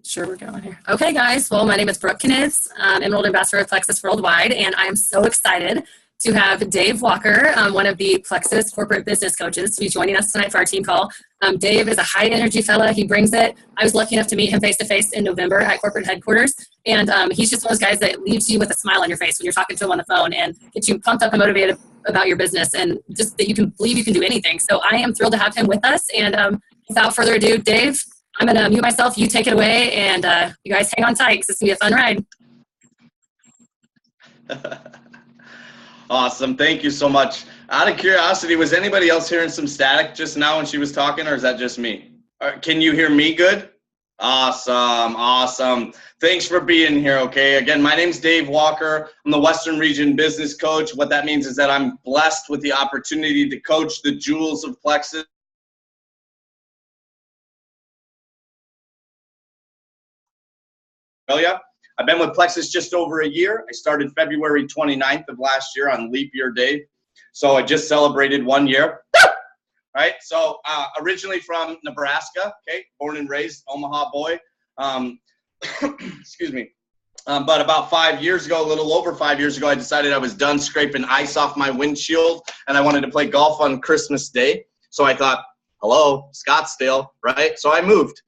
Sure, we're going here. Okay, guys. Well, my name is Brooke Knizz, Emerald Ambassador of Plexus Worldwide, and I am so excited to have Dave Walker, one of the Plexus corporate business coaches, who's joining us tonight for our team call. Dave is a high energy fella. He brings it. I was lucky enough to meet him face to face in November at corporate headquarters, and he's just one of those guys that leaves you with a smile on your face when you're talking to him on the phone and gets you pumped up and motivated about your business and just that you can believe you can do anything. So I am thrilled to have him with us. And without further ado, Dave, I'm going to mute myself. You take it away, and you guys hang on tight because it's going to be a fun ride. Awesome. Thank you so much. Out of curiosity, was anybody else hearing some static just now when she was talking, or is that just me? Can you hear me good? Awesome. Awesome. Thanks for being here. Okay. Again, my name's Dave Walker. I'm the Western Region Business Coach. What that means is that I'm blessed with the opportunity to coach the jewels of Plexus. I've been with Plexus just over a year. I started February 29th of last year on leap year day. So I just celebrated 1 year. Right? So originally from Nebraska, okay, born and raised, Omaha boy. Excuse me. But about 5 years ago, a little over 5 years ago, I decided I was done scraping ice off my windshield and I wanted to play golf on Christmas Day. So I thought, hello, Scottsdale, right? So I moved.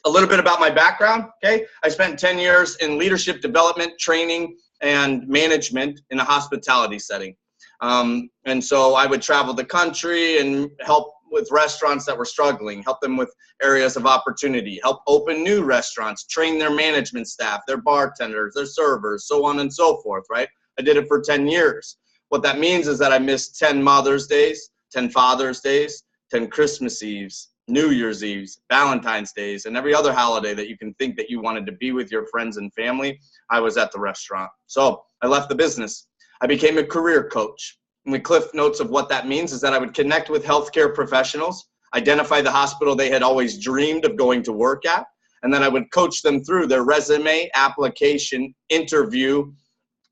A little bit about my background, okay? I spent 10 years in leadership development, training, and management in a hospitality setting. And so I would travel the country and help with restaurants that were struggling, help them with areas of opportunity, help open new restaurants, train their management staff, their bartenders, their servers, so on and so forth, right? I did it for 10 years. What that means is that I missed 10 Mother's Days, 10 Father's Days, 10 Christmas Eves, New Year's Eves, Valentine's Days, and every other holiday that you can think that you wanted to be with your friends and family. I was at the restaurant. So I left the business. I became a career coach. And the cliff notes of what that means is that I would connect with healthcare professionals, identify the hospital they had always dreamed of going to work at, and then I would coach them through their resume, application, interview,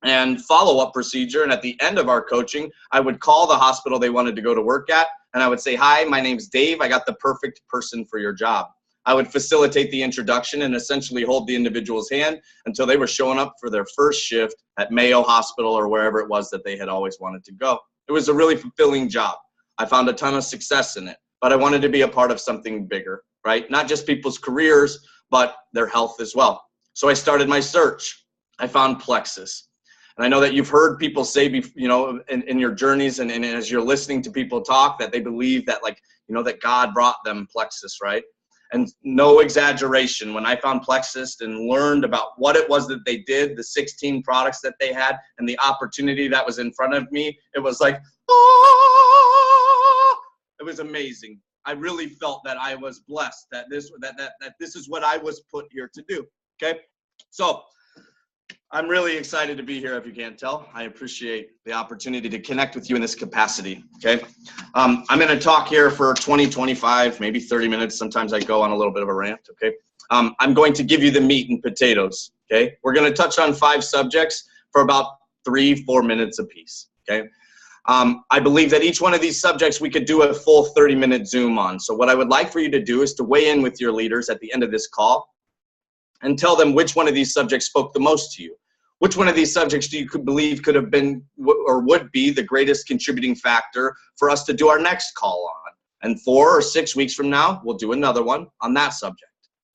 and follow-up procedure. And at the end of our coaching, I would call the hospital they wanted to go to work at, and I would say, hi, my name's Dave. I got the perfect person for your job. I would facilitate the introduction and essentially hold the individual's hand until they were showing up for their first shift at Mayo Hospital or wherever it was that they had always wanted to go. It was a really fulfilling job. I found a ton of success in it, but I wanted to be a part of something bigger, right? Not just people's careers, but their health as well. So I started my search. I found Plexus. And I know that you've heard people say, you know, in your journeys and as you're listening to people talk, that they believe that, like, you know, that God brought them Plexus, right? And no exaggeration, when I found Plexus and learned about what it was that they did, the 16 products that they had, and the opportunity that was in front of me, it was like, oh, it was amazing. I really felt that I was blessed, that this is what I was put here to do, okay? So I'm really excited to be here, if you can't tell. I appreciate the opportunity to connect with you in this capacity, okay? I'm going to talk here for 20, 25, maybe 30 minutes. Sometimes I go on a little bit of a rant, okay? I'm going to give you the meat and potatoes, okay? We're going to touch on 5 subjects for about 3-4 minutes apiece, okay? I believe that each one of these subjects we could do a full 30-minute Zoom on. So what I would like for you to do is to weigh in with your leaders at the end of this call and tell them which one of these subjects spoke the most to you. Which one of these subjects do you believe could have been or would be the greatest contributing factor for us to do our next call on? And 4 or 6 weeks from now, we'll do another one on that subject,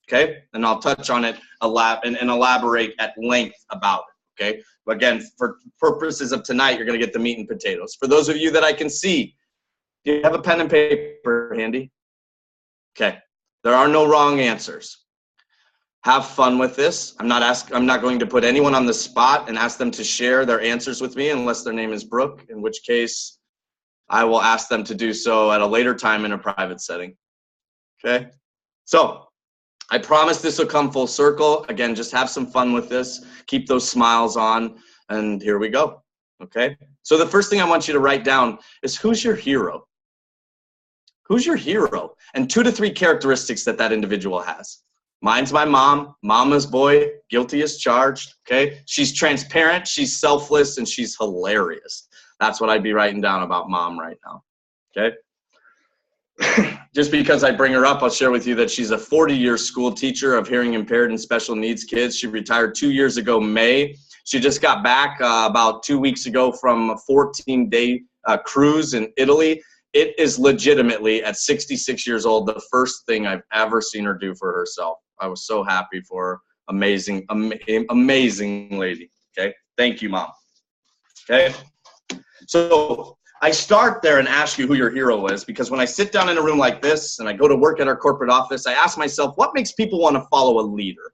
okay? And I'll touch on it and elaborate at length about it, okay? But again, for purposes of tonight, you're going to get the meat and potatoes. For those of you that I can see, do you have a pen and paper handy? Okay, there are no wrong answers. Have fun with this. I'm not going to put anyone on the spot and ask them to share their answers with me unless their name is Brooke, in which case I will ask them to do so at a later time in a private setting. Okay? So I promise this will come full circle. Again, just have some fun with this. Keep those smiles on, and here we go. Okay? So the first thing I want you to write down is, who's your hero? Who's your hero? And 2 to 3 characteristics that individual has. Mine's my mom, mama's boy, guilty as charged, okay? She's transparent, she's selfless, and she's hilarious. That's what I'd be writing down about mom right now, okay? Just because I bring her up, I'll share with you that she's a 40-year school teacher of hearing impaired and special needs kids. She retired 2 years ago, May. She just got back about 2 weeks ago from a 14-day cruise in Italy. It is legitimately, at 66 years old, the first thing I've ever seen her do for herself. I was so happy for her. Amazing, amazing lady. Okay, thank you, Mom. Okay, so I start there and ask you who your hero is, because when I sit down in a room like this and I go to work at our corporate office, I ask myself, what makes people want to follow a leader?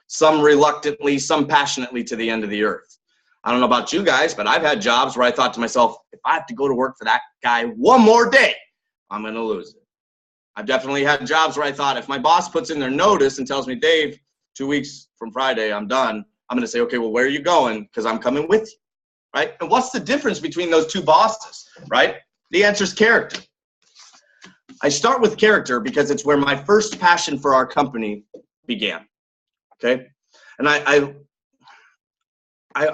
Some reluctantly, some passionately, to the end of the earth. I don't know about you guys, but I've had jobs where I thought to myself, if I have to go to work for that guy one more day, I'm going to lose it. I've definitely had jobs where I thought, if my boss puts in their notice and tells me, Dave, 2 weeks from Friday, I'm done, I'm going to say, okay, well, where are you going? Because I'm coming with you. Right? And what's the difference between those two bosses, right? The answer is character. I start with character because it's where my first passion for our company began, okay? And I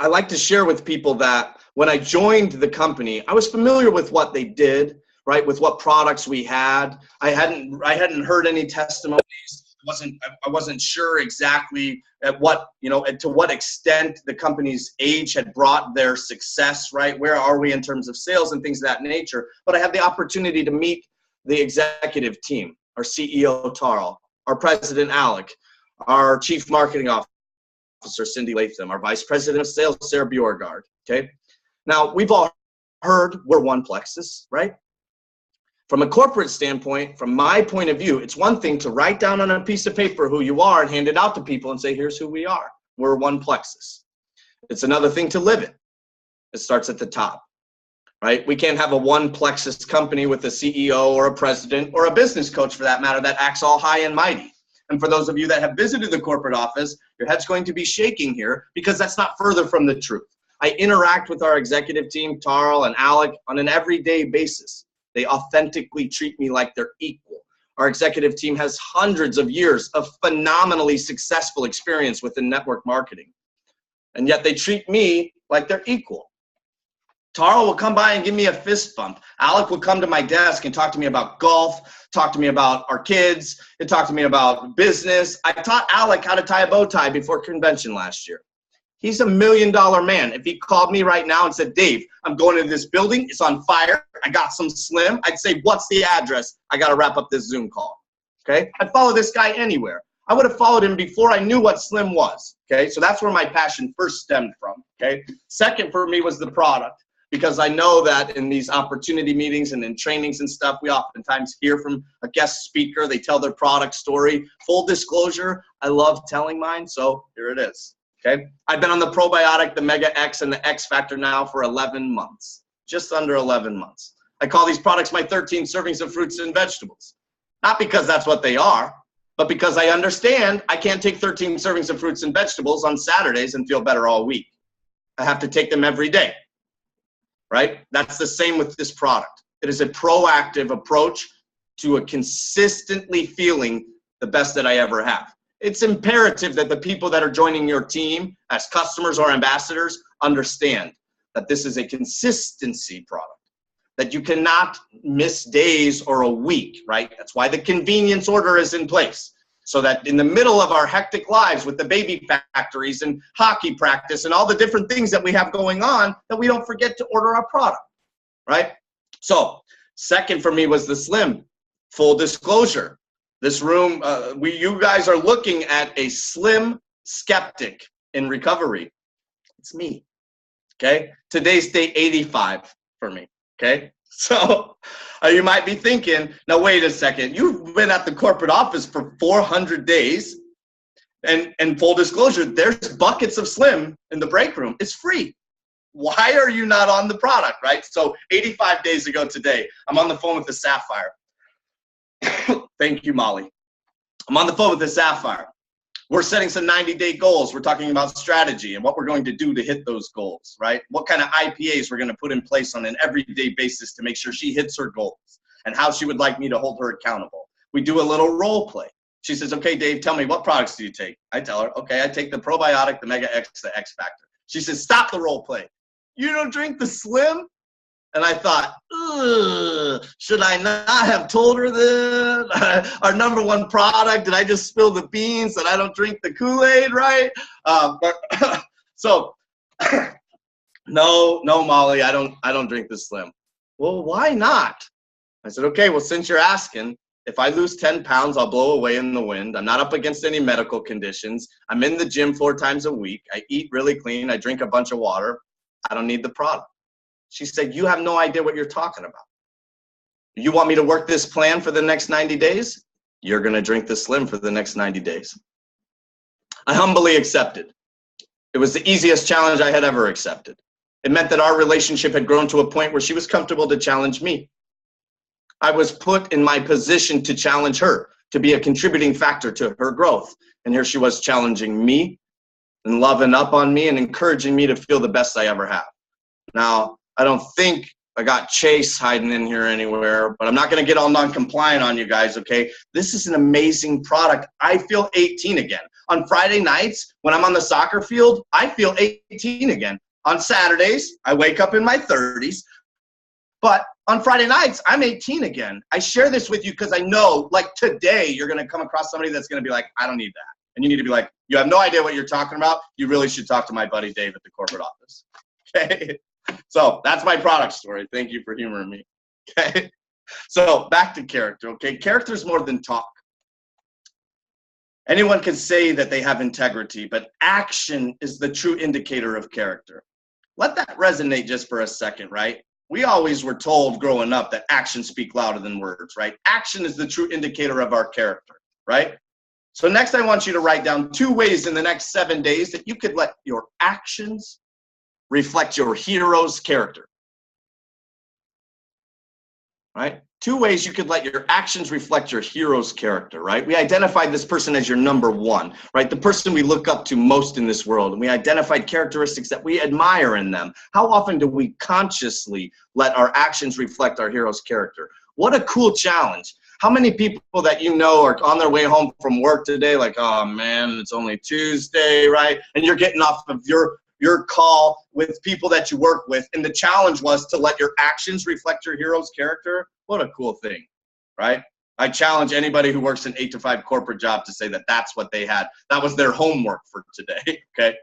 like to share with people that when I joined the company, I was familiar with what they did, right? With what products we had. I hadn't heard any testimonies. I wasn't sure exactly at what, and to what extent the company's age had brought their success, right? Where are we in terms of sales and things of that nature? But I had the opportunity to meet the executive team, our CEO, Tarl, our president, Alec, our chief marketing officer, Cindy Latham, our vice president of sales, Sarah Bjorgard, okay? Now, we've all heard we're one Plexus, right? From a corporate standpoint, from my point of view, it's one thing to write down on a piece of paper who you are and hand it out to people and say, here's who we are. We're one Plexus. It's another thing to live it. It starts at the top, right? We can't have a one Plexus company with a CEO or a president or a business coach, for that matter, that acts all high and mighty. And for those of you that have visited the corporate office, your head's going to be shaking here, because that's not further from the truth. I interact with our executive team, Tarl and Alec, on an everyday basis. They authentically treat me like they're equal. Our executive team has hundreds of years of phenomenally successful experience within network marketing. And yet they treat me like they're equal. Tarl will come by and give me a fist bump. Alec will come to my desk and talk to me about golf, talk to me about our kids, and talk to me about business. I taught Alec how to tie a bow tie before convention last year. He's $1 million man. If he called me right now and said, Dave, I'm going to this building, it's on fire, I got some Slim, I'd say, what's the address? I got to wrap up this Zoom call, okay? I'd follow this guy anywhere. I would have followed him before I knew what Slim was, okay? So that's where my passion first stemmed from, okay? Second for me was the product, because I know that in these opportunity meetings and in trainings and stuff, we oftentimes hear from a guest speaker, they tell their product story. Full disclosure, I love telling mine, so here it is. Okay, I've been on the probiotic, the Mega X, and the X Factor now for 11 months, just under 11 months. I call these products my 13 servings of fruits and vegetables. Not because that's what they are, but because I understand I can't take 13 servings of fruits and vegetables on Saturdays and feel better all week. I have to take them every day, right? That's the same with this product. It is a proactive approach to a consistently feeling the best that I ever have. It's imperative that the people that are joining your team as customers or ambassadors understand that this is a consistency product, that you cannot miss days or a week, right? That's why the convenience order is in place, so that in the middle of our hectic lives with the baby factories and hockey practice and all the different things that we have going on, that we don't forget to order our product, right? So second for me was the Slim. Full disclosure. This room, you guys are looking at a slim skeptic in recovery. It's me, okay? Today's day 85 for me, okay? So you might be thinking, now wait a second, you've been at the corporate office for 400 days, and full disclosure, there's buckets of Slim in the break room. It's free. Why are you not on the product, right? So 85 days ago today, I'm on the phone with the Sapphire. Thank you, Molly. I'm on the phone with the Sapphire. We're setting some 90-day goals. We're talking about strategy and what we're going to do to hit those goals, right? What kind of IPAs we're going to put in place on an everyday basis to make sure she hits her goals, and how she would like me to hold her accountable. We do a little role play. She says, okay, Dave, tell me, what products do you take? I tell her, okay, I take the probiotic, the Mega X, the X Factor. She says, stop the role play. You don't drink the Slim? And I thought, ugh, should I not have told her that? Our number one product, did I just spill the beans that I don't drink the Kool-Aid, right? So, no, Molly, I don't drink the Slim. Well, why not? I said, okay, well, since you're asking, if I lose 10 pounds, I'll blow away in the wind. I'm not up against any medical conditions. I'm in the gym 4 times a week. I eat really clean. I drink a bunch of water. I don't need the product. She said, you have no idea what you're talking about. You want me to work this plan for the next 90 days? You're going to drink the Slim for the next 90 days. I humbly accepted. It was the easiest challenge I had ever accepted. It meant that our relationship had grown to a point where she was comfortable to challenge me. I was put in my position to challenge her, to be a contributing factor to her growth. And here she was challenging me and loving up on me and encouraging me to feel the best I ever have. Now, I don't think I got Chase hiding in here anywhere, but I'm not going to get all non-compliant on you guys, okay? This is an amazing product. I feel 18 again. On Friday nights, when I'm on the soccer field, I feel 18 again. On Saturdays, I wake up in my 30s. But on Friday nights, I'm 18 again. I share this with you because I know, like today, you're going to come across somebody that's going to be like, I don't need that. And you need to be like, you have no idea what you're talking about. You really should talk to my buddy Dave at the corporate office. Okay? So that's my product story. Thank you for humoring me. Okay? So back to character. Okay? Character is more than talk. Anyone can say that they have integrity, but action is the true indicator of character. Let that resonate just for a second, right? We always were told growing up that actions speak louder than words, right? Action is the true indicator of our character, right? So next I want you to write down 2 ways in the next 7 days that you could let your actions reflect your hero's character, right? 2 ways you could let your actions reflect your hero's character, right? We identified this person as your number 1, right? The person we look up to most in this world. And we identified characteristics that we admire in them. How often do we consciously let our actions reflect our hero's character? What a cool challenge. How many people that you know are on their way home from work today like, oh man, it's only Tuesday, right? And you're getting off of your call with people that you work with, and the challenge was to let your actions reflect your hero's character. What a cool thing, right? I challenge anybody who works an 8 to 5 corporate job to say that that's what they had. That was their homework for today, okay?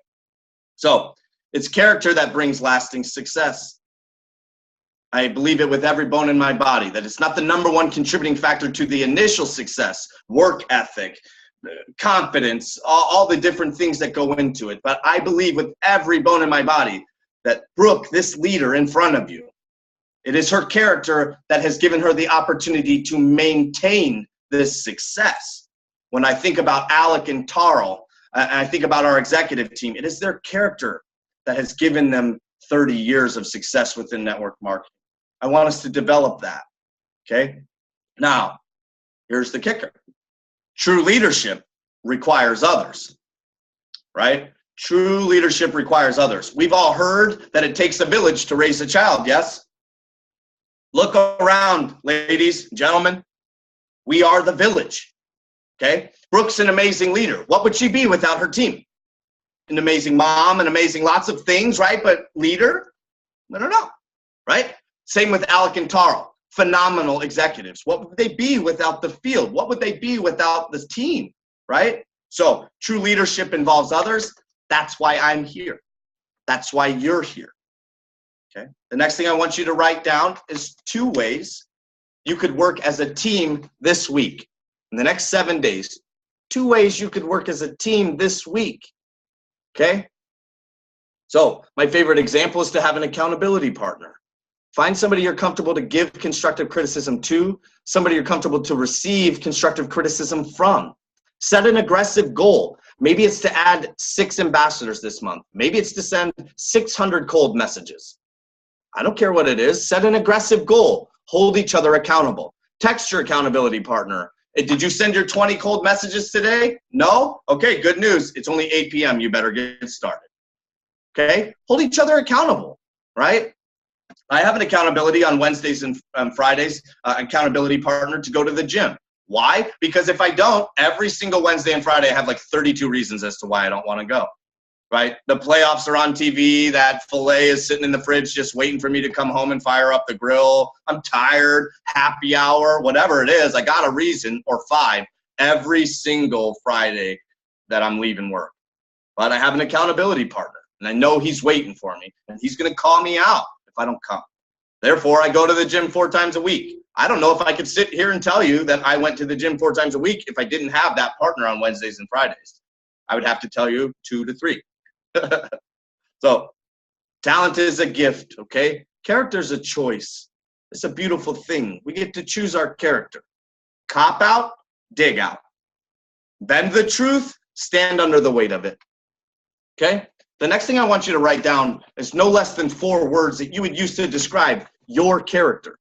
So it's character that brings lasting success. I believe it with every bone in my body, that it's not the number 1 contributing factor to the initial success, work ethic, confidence, all the different things that go into it. But I believe with every bone in my body that Brooke, this leader in front of you, it is her character that has given her the opportunity to maintain this success. When I think about Alec and Tarl, and I think about our executive team, it is their character that has given them 30 years of success within network marketing. I want us to develop that, okay? Now, here's the kicker. True leadership requires others, right? True leadership requires others. We've all heard that it takes a village to raise a child, yes? Look around, ladies, gentlemen. We are the village, okay? Brooke's an amazing leader. What would she be without her team? An amazing mom, an amazing lots of things, right? But leader? I don't know, right? Same with Alec and Tarl. Phenomenal executives. What would they be without the field? What would they be without the team, right? So true leadership involves others. That's why I'm here. That's why you're here, okay? The next thing I want you to write down is 2 ways you could work as a team this week. In the next 7 days, 2 ways you could work as a team this week, okay? So my favorite example is to have an accountability partner. Find somebody you're comfortable to give constructive criticism to, somebody you're comfortable to receive constructive criticism from. Set an aggressive goal. Maybe it's to add 6 ambassadors this month. Maybe it's to send 600 cold messages. I don't care what it is. Set an aggressive goal. Hold each other accountable. Text your accountability partner. Did you send your 20 cold messages today? No? Okay, good news. It's only 8 p.m. You better get started. Okay? Hold each other accountable, right? I have an accountability on Wednesdays and Fridays, accountability partner to go to the gym. Why? Because if I don't, every single Wednesday and Friday, I have like 32 reasons as to why I don't want to go. right? The playoffs are on TV. That filet is sitting in the fridge just waiting for me to come home and fire up the grill. I'm tired, happy hour, whatever it is. I got a reason, or 5, every single Friday that I'm leaving work. But I have an accountability partner, and I know he's waiting for me, and he's going to call me out if I don't come. Therefore, I go to the gym 4 times a week. I don't know if I could sit here and tell you that I went to the gym 4 times a week if I didn't have that partner on Wednesdays and Fridays. I would have to tell you 2 to 3. So, talent is a gift, okay? Character is a choice. It's a beautiful thing. We get to choose our character. Cop out, dig out. Bend the truth, stand under the weight of it. Okay? The next thing I want you to write down is no less than 4 words that you would use to describe your character.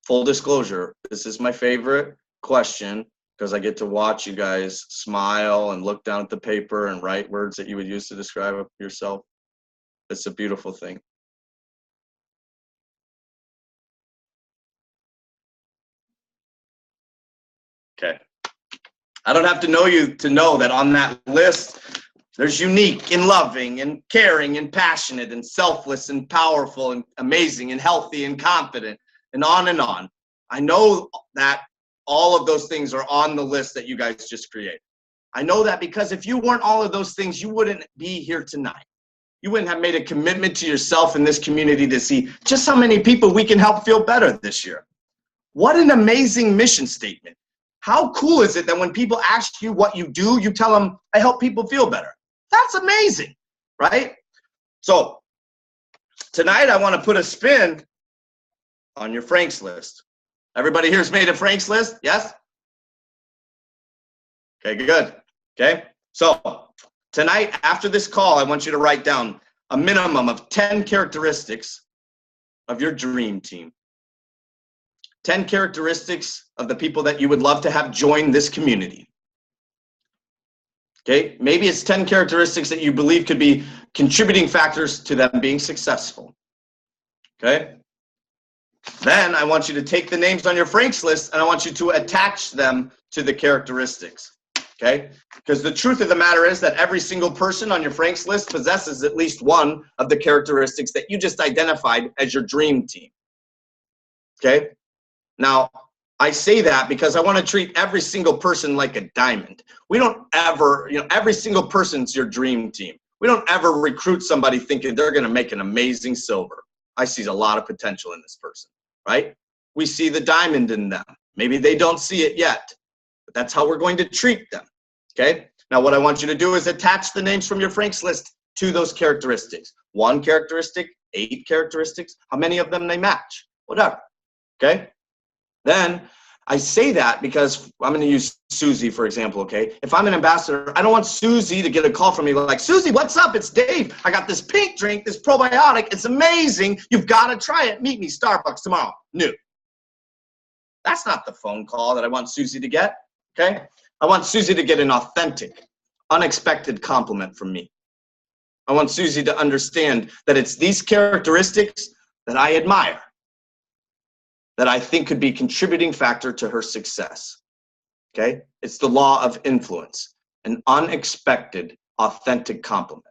Full disclosure, this is my favorite question because I get to watch you guys smile and look down at the paper and write words that you would use to describe yourself. It's a beautiful thing. Okay. I don't have to know you to know that on that list, there's unique and loving and caring and passionate and selfless and powerful and amazing and healthy and confident and on and on. I know that all of those things are on the list that you guys just created. I know that because if you weren't all of those things, you wouldn't be here tonight. You wouldn't have made a commitment to yourself in this community to see just how many people we can help feel better this year. What an amazing mission statement. How cool is it that when people ask you what you do, you tell them, I help people feel better? That's amazing, right? So tonight I want to put a spin on your Frank's list. Everybody here's made a Frank's list? Yes? Okay, good. Okay, so tonight after this call, I want you to write down a minimum of 10 characteristics of your dream team. 10 characteristics of the people that you would love to have join this community. Okay, maybe it's 10 characteristics that you believe could be contributing factors to them being successful. Okay, then I want you to take the names on your Frank's list and I want you to attach them to the characteristics. Okay, because the truth of the matter is that every single person on your Frank's list possesses at least one of the characteristics that you just identified as your dream team. Okay. Now, I say that because I want to treat every single person like a diamond. We don't ever, every single person's your dream team. We don't ever recruit somebody thinking they're going to make an amazing silver. I see a lot of potential in this person, right? We see the diamond in them. Maybe they don't see it yet, but that's how we're going to treat them, okay? Now, what I want you to do is attach the names from your Frank's list to those characteristics. 1 characteristic, 8 characteristics, how many of them they match, whatever, okay? Then I say that because I'm going to use Susie, for example, okay? If I'm an ambassador, I don't want Susie to get a call from me like, Susie, what's up? It's Dave. I got this pink drink, this probiotic. It's amazing. You've got to try it. Meet me, Starbucks tomorrow. New. That's not the phone call that I want Susie to get, okay? I want Susie to get an authentic, unexpected compliment from me. I want Susie to understand that it's these characteristics that I admire, that I think could be a contributing factor to her success, okay? It's the law of influence, an unexpected, authentic compliment,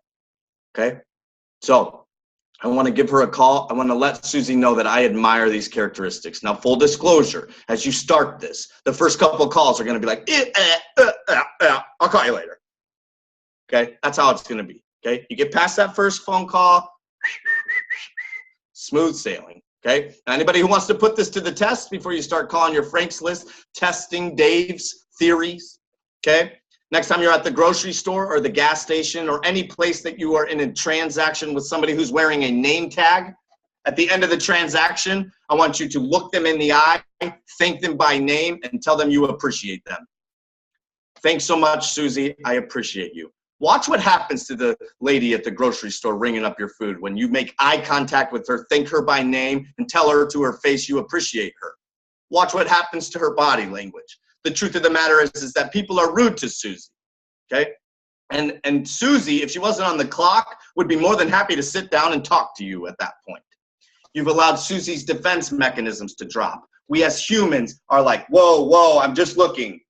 okay? So I want to give her a call. I want to let Susie know that I admire these characteristics. Now, full disclosure, as you start this, the first couple of calls are going to be like, I'll call you later, okay? That's how it's going to be, okay? You get past that first phone call, smooth sailing. Okay, anybody who wants to put this to the test before you start calling your Frank's list, testing Dave's theories, okay? Next time you're at the grocery store or the gas station or any place that you are in a transaction with somebody who's wearing a name tag, at the end of the transaction, I want you to look them in the eye, thank them by name, and tell them you appreciate them. Thanks so much, Susie. I appreciate you. Watch what happens to the lady at the grocery store ringing up your food when you make eye contact with her, thank her by name, and tell her to her face you appreciate her. Watch what happens to her body language. The truth of the matter is that people are rude to Susie, okay? And Susie, if she wasn't on the clock, would be more than happy to sit down and talk to you at that point. You've allowed Susie's defense mechanisms to drop. We as humans are like, whoa, I'm just looking.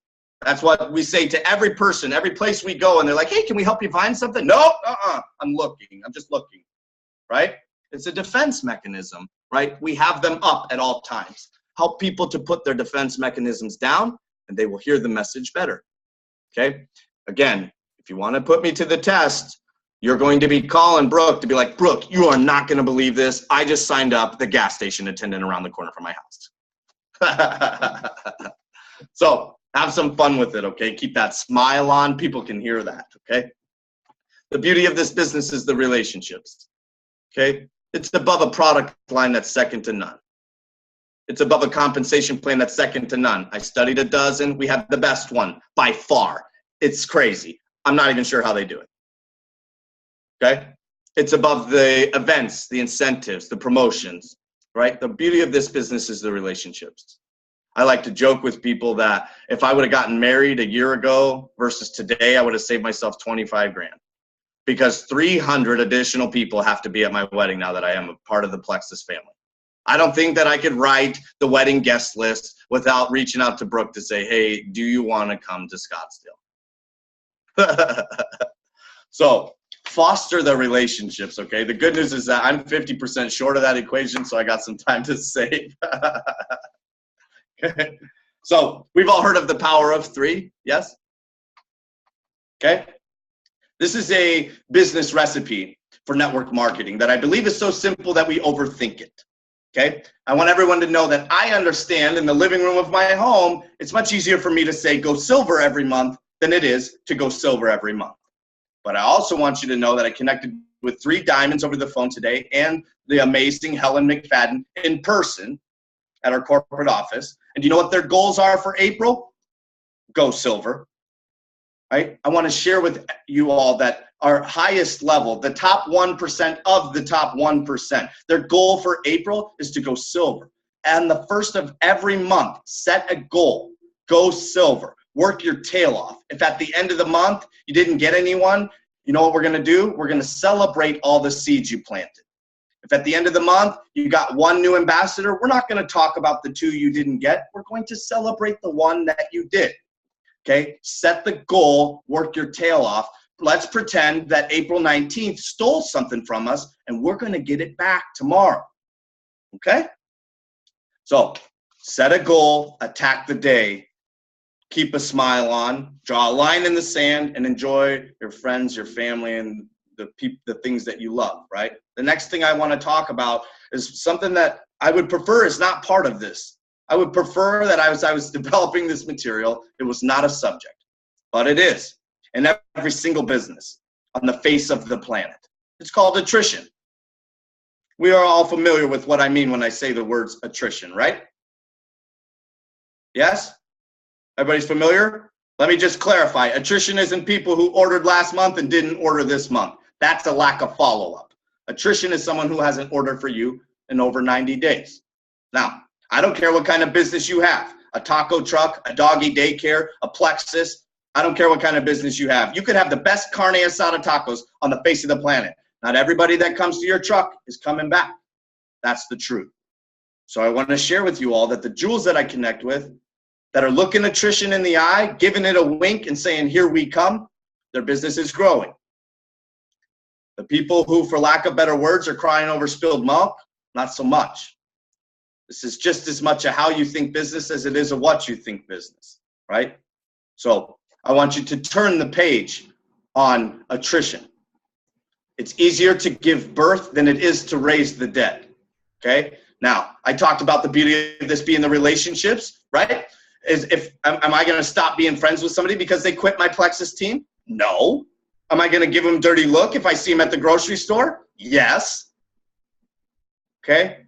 That's what we say to every person, every place we go, and they're like, hey, can we help you find something? No, I'm looking. I'm just looking, right? It's a defense mechanism, right? We have them up at all times. Help people to put their defense mechanisms down, and they will hear the message better, okay? Again, if you want to put me to the test, you're going to be calling Brooke to be like, Brooke, you are not going to believe this. I just signed up the gas station attendant around the corner from my house. So have some fun with it, okay? Keep that smile on. People can hear that, okay? The beauty of this business is the relationships, okay? It's above a product line that's second to none. It's above a compensation plan that's second to none. I studied a dozen. We have the best one by far. It's crazy. I'm not even sure how they do it, okay? It's above the events, the incentives, the promotions, right? The beauty of this business is the relationships. I like to joke with people that if I would have gotten married a year ago versus today, I would have saved myself 25 grand, because 300 additional people have to be at my wedding now that I am a part of the Plexus family. I don't think that I could write the wedding guest list without reaching out to Brooke to say, hey, do you want to come to Scottsdale? So foster the relationships, okay? The good news is that I'm 50% short of that equation, so I got some time to save. Okay. So we've all heard of the power of three, yes? Okay. This is a business recipe for network marketing that I believe is so simple that we overthink it. Okay. I want everyone to know that I understand in the living room of my home, it's much easier for me to say go silver every month than it is to go silver every month. But I also want you to know that I connected with 3 diamonds over the phone today and the amazing Helen McFadden in person at our corporate office. And do you know what their goals are for April? Go silver, right? I want to share with you all that our highest level, the top 1% of the top 1%, their goal for April is to go silver. And the first of every month, set a goal, go silver, work your tail off. If at the end of the month you didn't get anyone, you know what we're going to do? We're going to celebrate all the seeds you planted. If at the end of the month you got 1 new ambassador, we're not going to talk about the 2 you didn't get. We're going to celebrate the 1 that you did. Okay? Set the goal, work your tail off. Let's pretend that April 19th stole something from us, and we're going to get it back tomorrow. Okay? So set a goal, attack the day, keep a smile on, draw a line in the sand, and enjoy your friends, your family, and the things that you love, right? The next thing I want to talk about is something that I would prefer is not part of this. I would prefer that as I was developing this material, it was not a subject, but it is in every single business on the face of the planet. It's called attrition. We are all familiar with what I mean when I say the words attrition, right? Yes? Everybody's familiar? Let me just clarify. Attrition isn't people who ordered last month and didn't order this month. That's a lack of follow-up. Attrition is someone who hasn't ordered for you in over 90 days. Now, I don't care what kind of business you have, a taco truck, a doggy daycare, a Plexus. I don't care what kind of business you have. You could have the best carne asada tacos on the face of the planet. Not everybody that comes to your truck is coming back. That's the truth. So I want to share with you all that the jewels that I connect with that are looking attrition in the eye, giving it a wink and saying, here we come, their business is growing. The people who, for lack of better words, are crying over spilled milk, not so much. This is just as much a how you think business as it is a what you think business, right? So I want you to turn the page on attrition. It's easier to give birth than it is to raise the dead, okay? Now, I talked about the beauty of this being the relationships, right? Am I going to stop being friends with somebody because they quit my Plexus team? No. Am I going to give them a dirty look if I see them at the grocery store? Yes. Okay?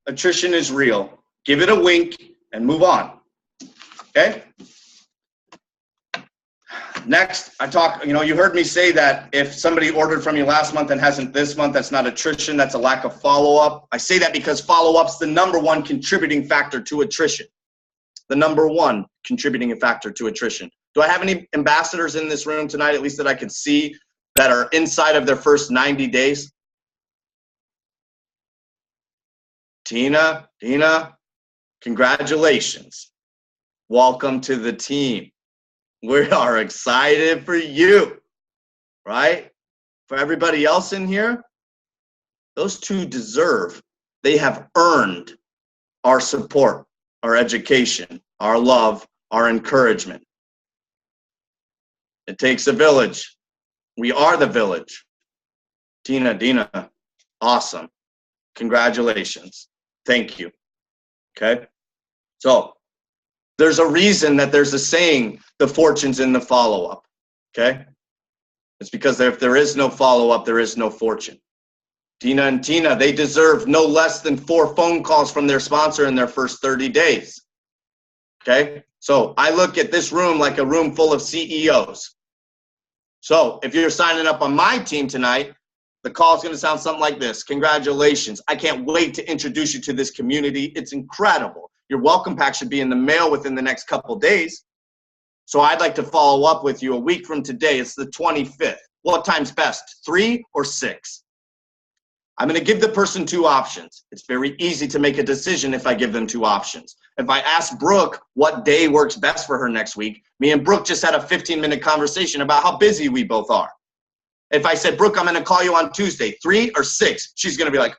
Attrition is real. Give it a wink and move on. Okay? Next, you heard me say that if somebody ordered from you last month and hasn't this month, that's not attrition, that's a lack of follow-up. I say that because follow-up's the #1 contributing factor to attrition. The #1 contributing factor to attrition. Do I have any ambassadors in this room tonight, at least that I can see, that are inside of their first 90 days? Tina, congratulations. Welcome to the team. We are excited for you, right? For everybody else in here, those two they have earned our support, our education, our love, our encouragement. It takes a village. We are the village. Tina, Dina, awesome. Congratulations. Thank you. Okay? So there's a reason that there's a saying, the fortune's in the follow-up. Okay? It's because if there is no follow-up, there is no fortune. Tina and Tina, they deserve no less than 4 phone calls from their sponsor in their first 30 days. Okay? So I look at this room like a room full of CEOs. So if you're signing up on my team tonight, the call is going to sound something like this. Congratulations. I can't wait to introduce you to this community. It's incredible. Your welcome pack should be in the mail within the next couple days. So I'd like to follow up with you a week from today. It's the 25th. What time's best, 3 or 6? I'm going to give the person 2 options. It's very easy to make a decision if I give them 2 options. If I ask Brooke what day works best for her next week, me and Brooke just had a 15-minute conversation about how busy we both are. If I said, Brooke, I'm going to call you on Tuesday, 3 or 6, she's going to be like,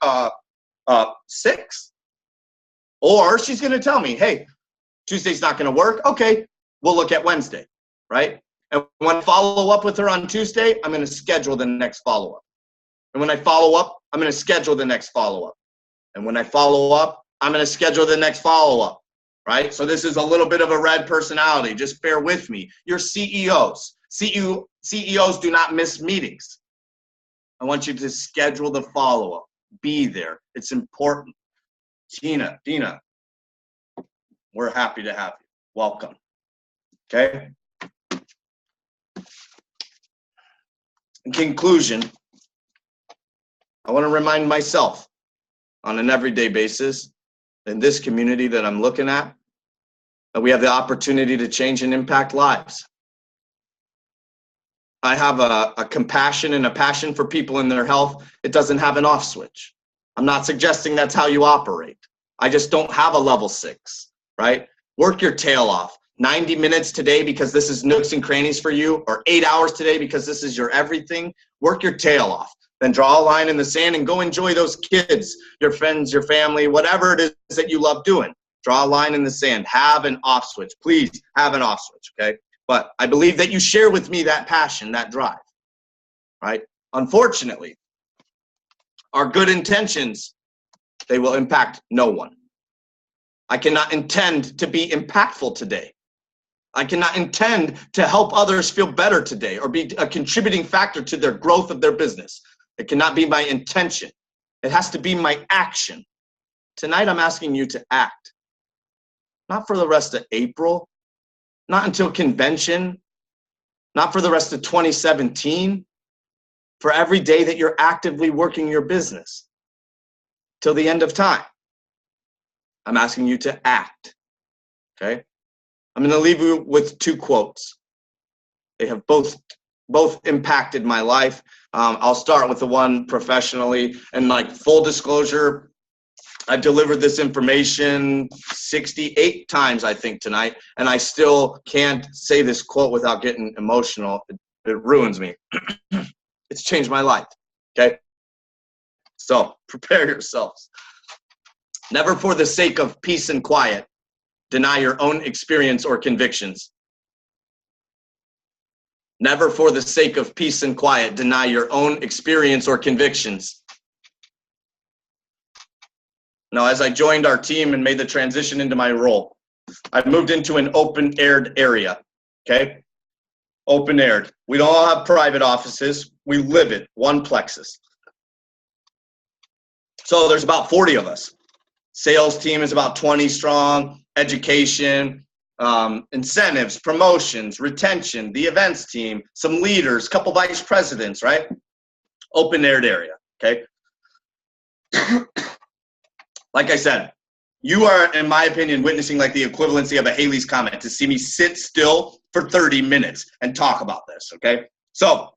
6? Or she's going to tell me, hey, Tuesday's not going to work. Okay, we'll look at Wednesday, right? And when I follow up with her on Tuesday, I'm going to schedule the next follow-up. And when I follow up, I'm going to schedule the next follow-up. And when I follow up, I'm going to schedule the next follow-up, right? So this is a little bit of a red personality. Just bear with me. You're CEOs. CEOs do not miss meetings. I want you to schedule the follow-up. Be there. It's important. Tina, Dina, we're happy to have you. Welcome. Okay? In conclusion, I want to remind myself on an everyday basis in this community that I'm looking at that we have the opportunity to change and impact lives. I have a compassion and a passion for people in their health. It doesn't have an off switch. I'm not suggesting that's how you operate. I just don't have a level 6, right? Work your tail off. 90 minutes today because this is nooks and crannies for you, or 8 hours today because this is your everything. Work your tail off. Then draw a line in the sand and go enjoy those kids, your friends, your family, whatever it is that you love doing. Draw a line in the sand. Have an off switch. Please have an off switch, okay? But I believe that you share with me that passion, that drive, right? Unfortunately, our good intentions, they will impact no one. I cannot intend to be impactful today. I cannot intend to help others feel better today or be a contributing factor to their growth of their business. It cannot be my intention. It has to be my action. Tonight, I'm asking you to act. Not for the rest of April, not until convention, not for the rest of 2017, for every day that you're actively working your business till the end of time. I'm asking you to act, okay? I'm going to leave you with 2 quotes. They have both impacted my life. I'll start with the one professionally, and like full disclosure, I've delivered this information 68 times, I think, tonight, and I still can't say this quote without getting emotional. It ruins me. It's changed my life, okay? So prepare yourselves. Never for the sake of peace and quiet, deny your own experience or convictions. Never for the sake of peace and quiet, deny your own experience or convictions. Now, as I joined our team and made the transition into my role, I moved into an open-aired area, okay? Open-aired. We don't all have private offices. We live it, one plexus. So there's about 40 of us. Sales team is about 20 strong, education, incentives, promotions, retention, the events team, some leaders, couple vice presidents, right? Open-aired area, okay? Like I said, you are, in my opinion, witnessing like the equivalency of a Halley's Comet to see me sit still for 30 minutes and talk about this, okay? So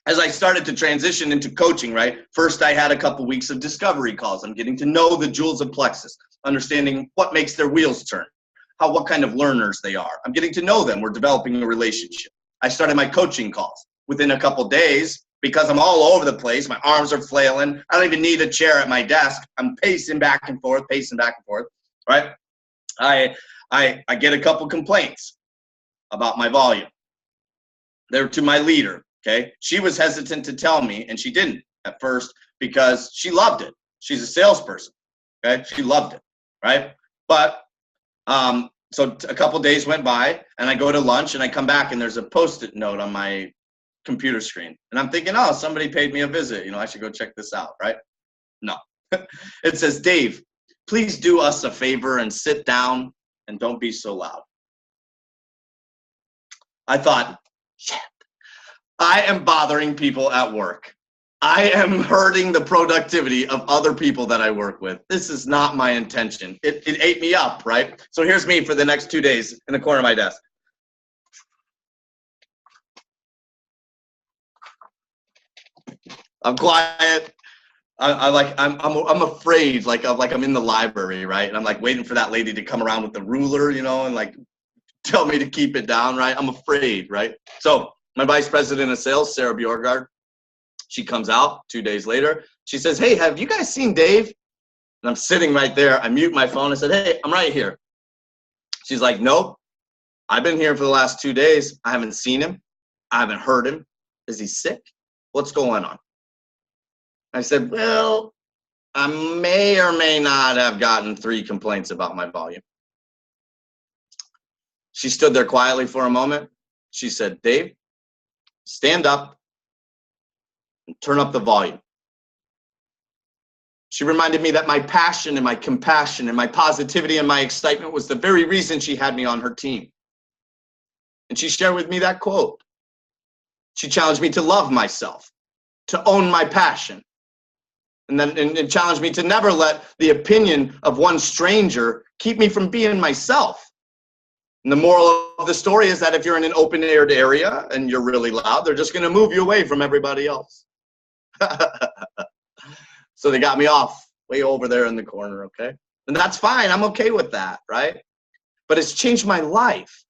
as I started to transition into coaching, right, first I had a couple weeks of discovery calls. I'm getting to know the jewels of Plexus, understanding what makes their wheels turn. what kind of learners they are. I'm getting to know them. We're developing a relationship. I started my coaching calls. Within a couple days, because I'm all over the place, my arms are flailing. I don't even need a chair at my desk. I'm pacing back and forth, right? I get a couple complaints about my volume. They're to my leader, okay? She was hesitant to tell me, and she didn't at first because she loved it. She's a salesperson, okay? She loved it, right? But so a couple days went by, and I go to lunch, and I come back, and there's a Post-it note on my computer screen. And I'm thinking, oh, somebody paid me a visit. I should go check this out, right? No. It says, Dave, please do us a favor and sit down and don't be so loud. I thought, shit, I am bothering people at work. I am hurting the productivity of other people that I work with. This is not my intention. It ate me up, right? So here's me for the next 2 days in the corner of my desk. I'm quiet. I'm afraid, like I'm in the library, right? And I'm like waiting for that lady to come around with the ruler, and like tell me to keep it down, right? I'm afraid, right? So my vice president of sales, Sarah Bjorgard, she comes out 2 days later. She says, hey, have you guys seen Dave? And I'm sitting right there. I mute my phone. I said, hey, I'm right here. She's like, nope. I've been here for the last 2 days. I haven't seen him. I haven't heard him. Is he sick? What's going on? I said, well, I may or may not have gotten 3 complaints about my volume. She stood there quietly for a moment. She said, Dave, stand up and turn up the volume. She reminded me that my passion and my compassion and my positivity and my excitement was the very reason she had me on her team. And she shared with me that quote. She challenged me to love myself, to own my passion, and challenged me to never let the opinion of one stranger keep me from being myself. And the moral of the story is that if you're in an open-aired area and you're really loud, they're just going to move you away from everybody else. So they got me off way over there in the corner, okay? And that's fine. I'm okay with that, right? But it's changed my life.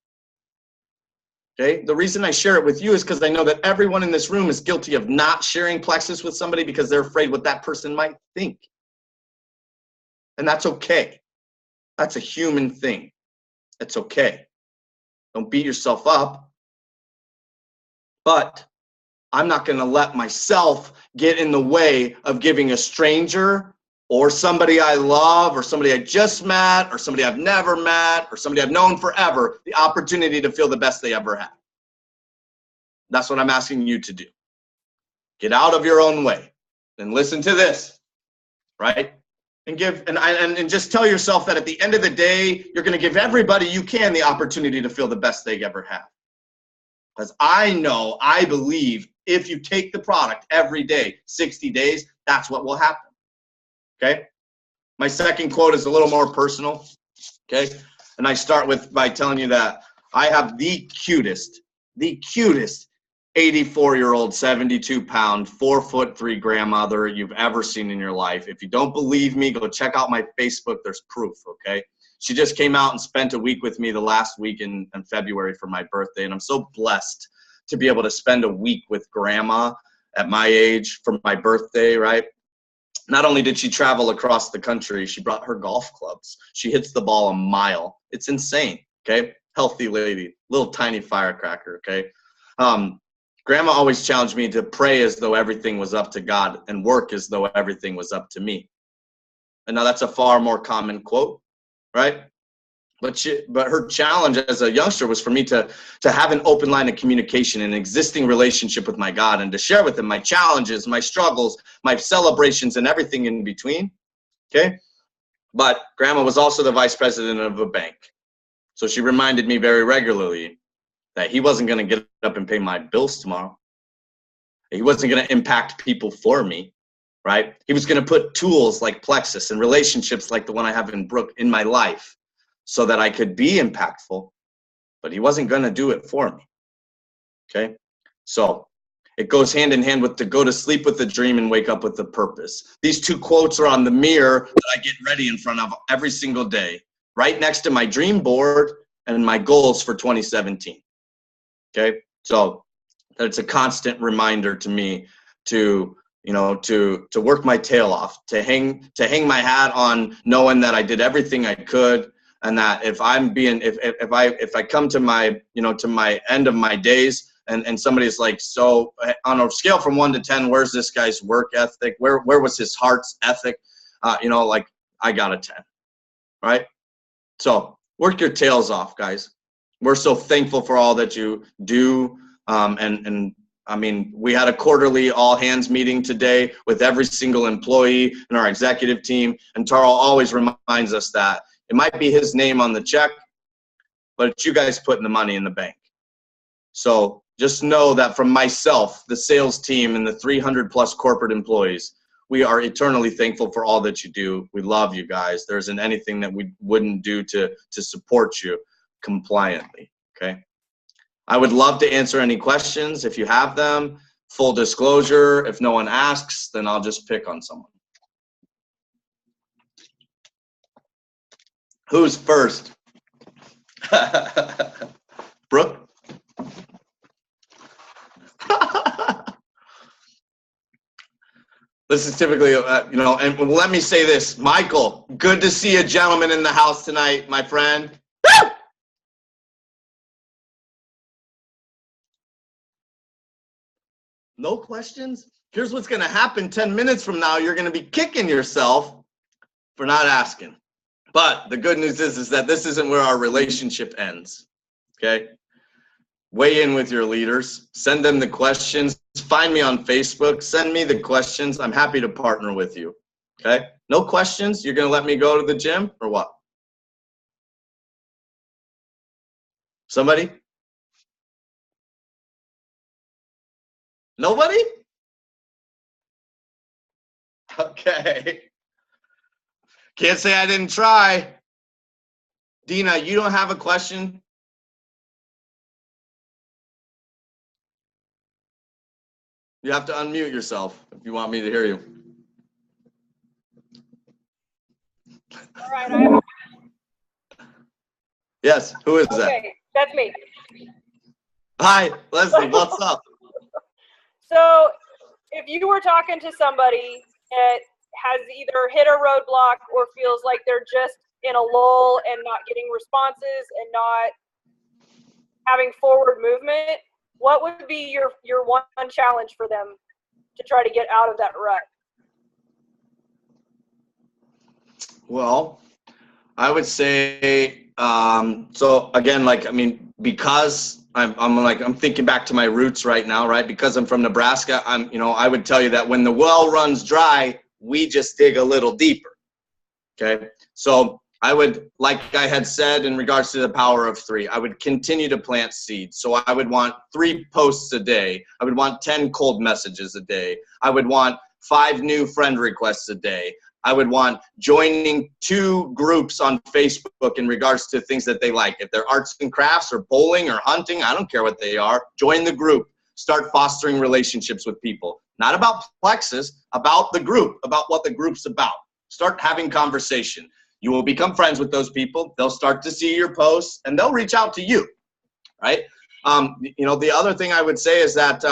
Okay, the reason I share it with you is because I know that everyone in this room is guilty of not sharing Plexus with somebody because they're afraid what that person might think. And that's okay. That's a human thing. It's okay. Don't beat yourself up. But I'm not going to let myself get in the way of giving a stranger or somebody I love or somebody I just met or somebody I've never met or somebody I've known forever the opportunity to feel the best they ever had. That's what I'm asking you to do. Get out of your own way and listen to this, right? And just tell yourself that at the end of the day, you're going to give everybody you can the opportunity to feel the best they ever have. Because I believe if you take the product every day, 60 days, that's what will happen. Okay? My second quote is a little more personal. Okay? And I start by telling you that I have the cutest 84-year-old, 72-pound, 4'3" grandmother you've ever seen in your life. If you don't believe me, go check out my Facebook. There's proof, okay? She just came out and spent a week with me the last week in February for my birthday, and I'm so blessed to be able to spend a week with grandma at my age for my birthday, right? Not only did she travel across the country, she brought her golf clubs. She hits the ball a mile. It's insane, okay? Healthy lady, little tiny firecracker, okay? Grandma always challenged me to pray as though everything was up to God and work as though everything was up to me. And now that's a far more common quote, right? But her challenge as a youngster was for me to have an open line of communication, an existing relationship with my God, and to share with him my challenges, my struggles, my celebrations, and everything in between, okay? But Grandma was also the vice president of a bank. So she reminded me very regularly that he wasn't going to get up and pay my bills tomorrow. He wasn't going to impact people for me, right? He was going to put tools like Plexus and relationships like the one I have in Brooke in my life so that I could be impactful, but he wasn't going to do it for me, okay? So it goes hand in hand with to go to sleep with the dream and wake up with the purpose. These two quotes are on the mirror that I get ready in front of every single day. right next to my dream board and my goals for 2017. Okay, so that's a constant reminder to me to, you know, to work my tail off, to hang my hat on knowing that I did everything I could, and that if I come to my, you know, to my end of my days, and somebody's like, so on a scale from 1 to 10, where's this guy's work ethic? Where was his heart's ethic? You know, like, I got a 10, right? So work your tails off, guys. We're so thankful for all that you do. And I mean, we had a quarterly all hands meeting today with every single employee in our executive team. And Taro always reminds us that it might be his name on the check, but it's you guys putting the money in the bank. So just know that from myself, the sales team, and the 300+ corporate employees, we are eternally thankful for all that you do. We love you guys. There isn't anything that we wouldn't do to support you compliantly, okay? I would love to answer any questions if you have them. Full disclosure, if no one asks, then I'll just pick on someone. Who's first? Brooke? This is typically, you know, and let me say this. Michael, good to see a gentleman in the house tonight, my friend. Woo! No questions? Here's what's going to happen 10 minutes from now. You're going to be kicking yourself for not asking. But the good news is that this isn't where our relationship ends, okay? Weigh in with your leaders. Send them the questions. Find me on Facebook. Send me the questions. I'm happy to partner with you, okay? No questions? You're going to let me go to the gym or what? Somebody? Nobody? Okay. Can't say I didn't try. Dina, you don't have a question? You have to unmute yourself if you want me to hear you. All right. Yes, who is that? Okay, that's me. Hi, Leslie, what's up? So if you were talking to somebody that has either hit a roadblock or feels like they're just in a lull and not getting responses and not having forward movement, what would be your one challenge for them to try to get out of that rut? Well, I would say, so again, like, I mean, because I'm thinking back to my roots right now, right? Because I'm from Nebraska, I would tell you that when the well runs dry, we just dig a little deeper, okay? So I would, like I had said in regards to the power of 3, I would continue to plant seeds. So I would want 3 posts a day. I would want 10 cold messages a day. I would want 5 new friend requests a day. I would want joining 2 groups on Facebook in regards to things that they like. If they're arts and crafts or bowling or hunting, I don't care what they are. Join the group. Start fostering relationships with people. Not about Plexus, about the group, about what the group's about. Start having conversation. You will become friends with those people. They'll start to see your posts, and they'll reach out to you, right? The other thing I would say is that,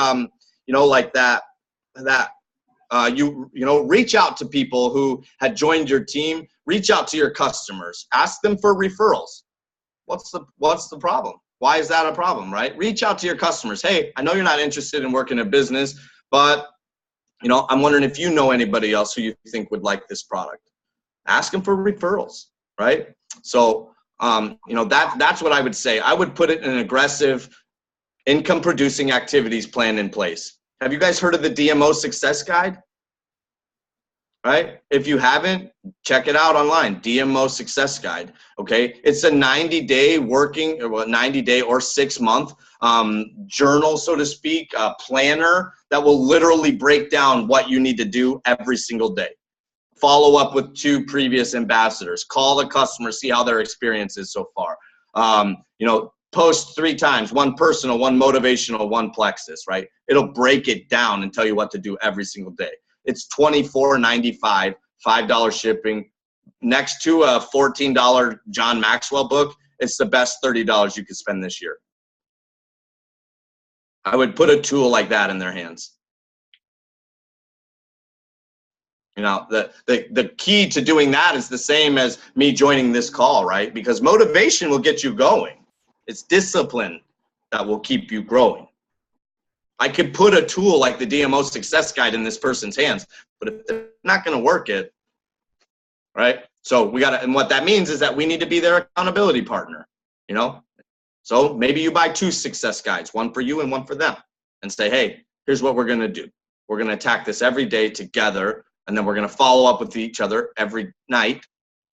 reach out to people who had joined your team. Reach out to your customers. Ask them for referrals. What's the problem? Why is that a problem, right? Reach out to your customers. Hey, I know you're not interested in working a business, but I'm wondering if you know anybody else who you think would like this product. Ask them for referrals, right? So, that's what I would say. I would put it in an aggressive income-producing activities plan in place. Have you guys heard of the DMO Success Guide? Right? If you haven't, check it out online, DMO Success Guide, okay? It's a 90-day working, or 90-day or 6-month journal, so to speak, planner that will literally break down what you need to do every single day. Follow up with 2 previous ambassadors. Call the customer, see how their experience is so far. Post 3 times, 1 personal, 1 motivational, 1 Plexus, right? It'll break it down and tell you what to do every single day. It's $24.95, $5 shipping, next to a $14 John Maxwell book, it's the best $30 you could spend this year. I would put a tool like that in their hands. You know, the key to doing that is the same as me joining this call, right? Because motivation will get you going. It's discipline that will keep you growing. I could put a tool like the DMO Success Guide in this person's hands, but if they're not going to work it, right? So we got to, and what that means is that we need to be their accountability partner, you know? So maybe you buy 2 success guides, one for you and one for them, and say, hey, here's what we're going to do. We're going to attack this every day together, and then we're going to follow up with each other every night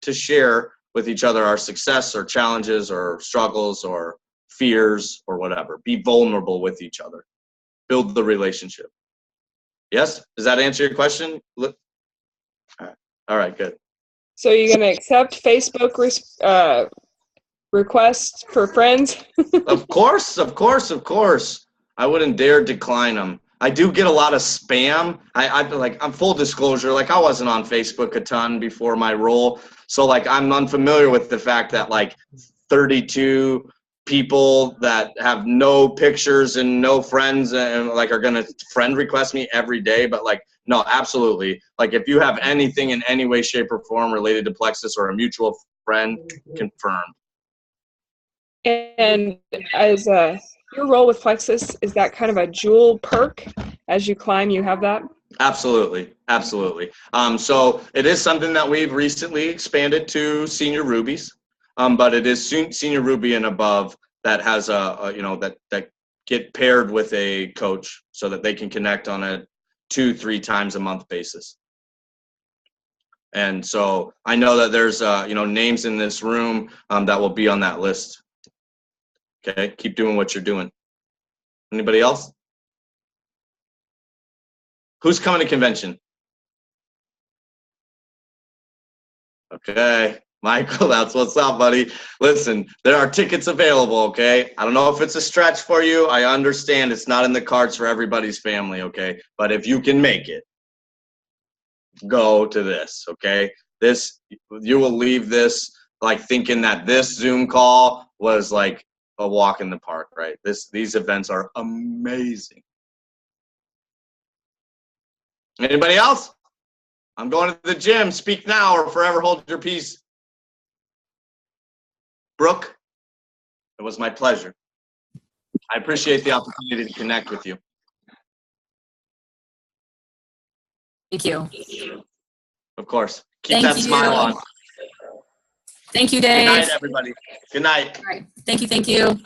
to share with each other our success or challenges or struggles or fears or whatever. Be vulnerable with each other. Build the relationship. Yes? Does that answer your question? All right, good. So you're going to accept Facebook requests for friends? Of course. I wouldn't dare decline them. I do get a lot of spam. I'm full disclosure, like I wasn't on Facebook a ton before my role. So like I'm unfamiliar with the fact that like 32 people that have no pictures and no friends and like are going to friend request me every day. But like, no, absolutely. Like if you have anything in any way, shape or form related to Plexus or a mutual friend, confirmed. And as your role with Plexus, is that kind of a jewel perk as you climb? You have that? Absolutely. So it is something that we've recently expanded to senior rubies, but it is senior ruby and above that has that get paired with a coach so that they can connect on a 2-3 times a month basis. And so I know that there's names in this room that will be on that list. Okay, keep doing what you're doing. Anybody else? Who's coming to convention? Okay, Michael, that's what's up, buddy. Listen, there are tickets available, okay? I don't know if it's a stretch for you. I understand it's not in the cards for everybody's family, okay? But if you can make it, go to this, okay? You will leave this like thinking that this Zoom call was like a walk in the park, right? These events are amazing. Anybody else? I'm going to the gym. Speak now or forever hold your peace. Brooke, it was my pleasure. I appreciate the opportunity to connect with you. Thank you. Of course. Keep that smile on. Thank you, Dave. Good night, everybody. Good night. All right. Thank you.